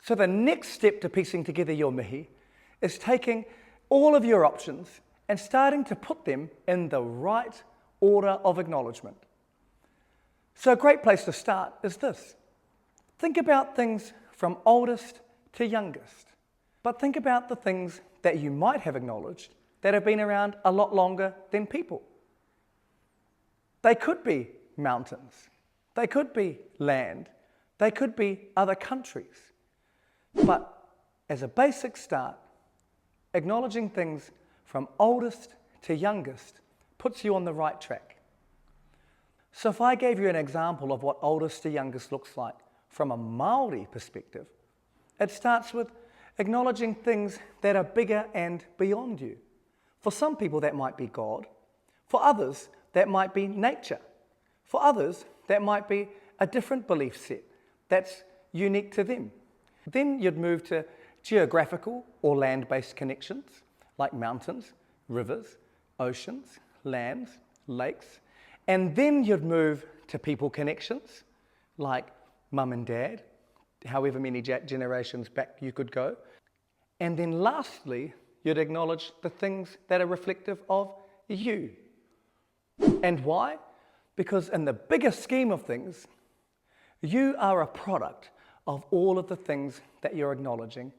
So the next step to piecing together your mihi is taking all of your options and starting to put them in the right order of acknowledgement. So a great place to start is this. Think about things from oldest to youngest, but think about the things that you might have acknowledged that have been around a lot longer than people. They could be mountains, they could be land, they could be other countries. But as a basic start, acknowledging things from oldest to youngest puts you on the right track. So if I gave you an example of what oldest to youngest looks like from a Māori perspective, it starts with acknowledging things that are bigger and beyond you. For some people that might be God, for others that might be nature, for others that might be a different belief set that's unique to them. Then you'd move to geographical or land-based connections like mountains, rivers, oceans, lands, lakes. And then you'd move to people connections like mum and dad, however many generations back you could go. And then lastly, you'd acknowledge the things that are reflective of you. And why? Because in the bigger scheme of things, you are a product of all of the things that you're acknowledging,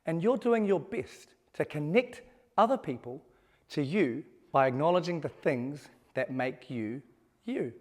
and you're doing your best to connect other people to you by acknowledging the things that make you, you.